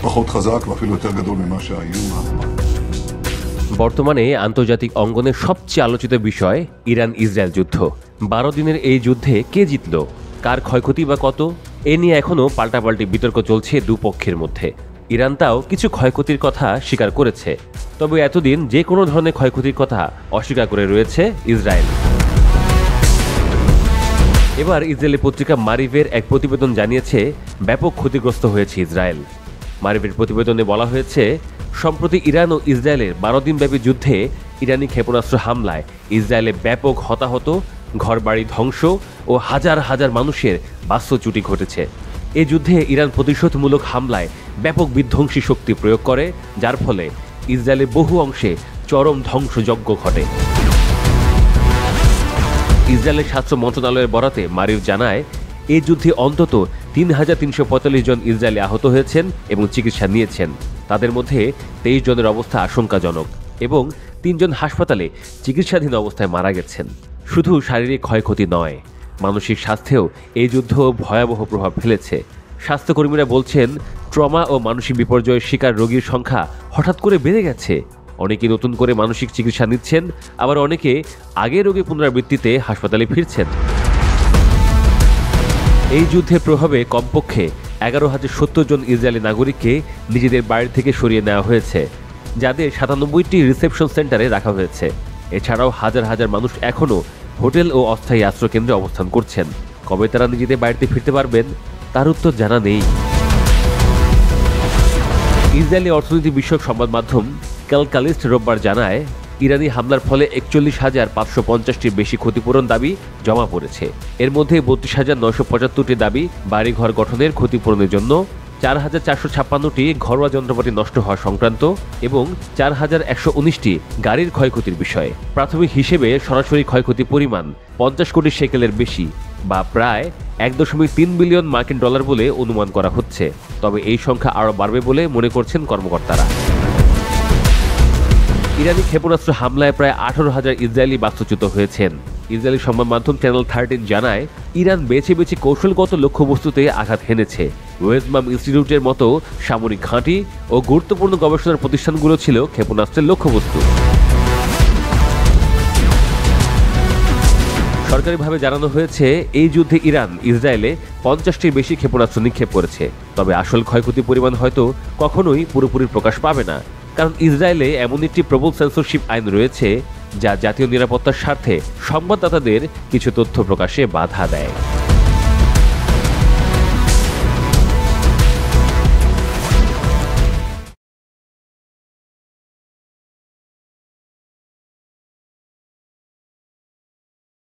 פחות חזק ואפילו יותר גדול ממה שהאיום האחרון. বর্তমানে আন্তর্জাতিক অঙ্গনে সবচেয়ে আলোচিত বিষয় ইরান ইসরায়েল যুদ্ধ। 12 দিনের এই যুদ্ধে কে জিতল, কার ক্ষয়ক্ষতি বা কত, এ নিয়ে এখনও পাল্টাপাল্টি বিতর্ক চলছে দুপক্ষের মধ্যে। ইরান তাও কিছু ক্ষয়ক্ষতির কথা স্বীকার করেছে, তবে এতদিন যে কোনো ধরনের ক্ষয়ক্ষতির কথা অস্বীকার করে রয়েছে ইসরায়েল। এবার ইসরায়েলি পত্রিকা মারিভের এক প্রতিবেদন জানিয়েছে ব্যাপক ক্ষতিগ্রস্ত হয়েছে ইসরায়েল। মারিভের প্রতিবেদনে বলা হয়েছে, সম্প্রতি ইরান ও ইসরায়েলের 12 দিনব্যাপী যুদ্ধে ইরানি ক্ষেপণাস্ত্র হামলায় ইসরায়েলে ব্যাপক হতাহত, ঘরবাড়ি ধ্বংস ও হাজার হাজার মানুষের বাস্তুচ্যুতি ঘটেছে। এই যুদ্ধে ইরান প্রতিশোধমূলক হামলায় ব্যাপক বিধ্বংসী শক্তি প্রয়োগ করে, যার ফলে ইসরায়েলের বহু অংশে চরম ধ্বংসযজ্ঞ ঘটে। ইসরায়েলের স্বাস্থ্য মন্ত্রণালয়ের বরাতে মারিভ জানায়, এই যুদ্ধে অন্তত 3,345 জন ইসরায়েলি আহত হয়েছেন এবং চিকিৎসা নিয়েছেন। তাদের মধ্যে 23 জনের অবস্থা আশঙ্কাজনক এবং 3 জন হাসপাতালে চিকিৎসাধীন অবস্থায় মারা গেছেন। শুধু শারীরিক ক্ষয়ক্ষতি নয়, মানসিক স্বাস্থ্যেও এই যুদ্ধ ভয়াবহ প্রভাব ফেলেছে। স্বাস্থ্যকর্মীরা বলছেন, ট্রমা ও মানসিক বিপর্যয়ের শিকার রোগীর সংখ্যা হঠাৎ করে বেড়ে গেছে। অনেকে নতুন করে মানসিক চিকিৎসা নিচ্ছেন, আবার অনেকে আগের রোগের পুনরাবৃত্তিতে হাসপাতালে ফিরছেন। এই যুদ্ধের প্রভাবে কমপক্ষে 11,070 জন ইসরায়েলি নাগরিককে নিজেদের বাড়ি থেকে সরিয়ে নেওয়া হয়েছে, যাদের 97টি রিসেপশন সেন্টারে রাখা হয়েছে। এছাড়াও হাজার হাজার মানুষ এখনও হোটেল ও অস্থায়ী আশ্রয়কেন্দ্রে অবস্থান করছেন। কবে তারা নিজেদের বাড়িতে ফিরতে পারবেন তার উত্তর জানা নেই। ইসরায়েলি অর্থনীতি বিষয়ক সংবাদ মাধ্যম ক্যালকালিস্ট রোববার জানায়, ইরানি হামলার ফলে 41,550টির বেশি ক্ষতিপূরণ দাবি জমা পড়েছে। এর মধ্যে 32,975টি দাবি বাড়িঘর গঠনের ক্ষতিপূরণের জন্য, 4,456টি ঘরোয়া যন্ত্রপাতি নষ্ট হওয়া সংক্রান্ত এবং 4,119টি গাড়ির ক্ষয়ক্ষতির বিষয়ে। প্রাথমিক হিসেবে সরাসরি ক্ষয়ক্ষতি পরিমাণ 50 কোটি শেকেলের বেশি বা প্রায় 1.3 বিলিয়ন মার্কিন ডলার বলে অনুমান করা হচ্ছে। তবে এই সংখ্যা আরও বাড়বে বলে মনে করছেন কর্মকর্তারা। ইরানি ক্ষেপণাস্ত্র হামলায় প্রায় 18,000 ইসরায়েলি বাস্তুচ্যুত হয়েছেন। ইসরায়েলি সংবাদ মাধ্যম চ্যানেল 13 জানায়, ইরান বেছে বেছে কৌশলগত লক্ষ্যবস্তুতে আঘাত হেনেছে। ওয়েজমাম ইনস্টিটিউটের মতো সামরিক ঘাঁটি ও গুরুত্বপূর্ণ গবেষণার প্রতিষ্ঠানগুলো ছিল ক্ষেপণাস্ত্রের লক্ষ্যবস্তু। সরকারিভাবে জানানো হয়েছে, এই যুদ্ধে ইরান ইসরায়েলে 50টির বেশি ক্ষেপণাস্ত্র নিক্ষেপ করেছে। তবে আসল ক্ষয়ক্ষতির পরিমাণ হয়তো কখনোই পুরোপুরি প্রকাশ পাবে না, কারণ ইসরায়েলে এমন একটি প্রবল সেন্সরশিপ আইন রয়েছে যা জাতীয় নিরাপত্তার স্বার্থে সংবাদদাতাদের কিছু তথ্য প্রকাশে বাধা দেয়।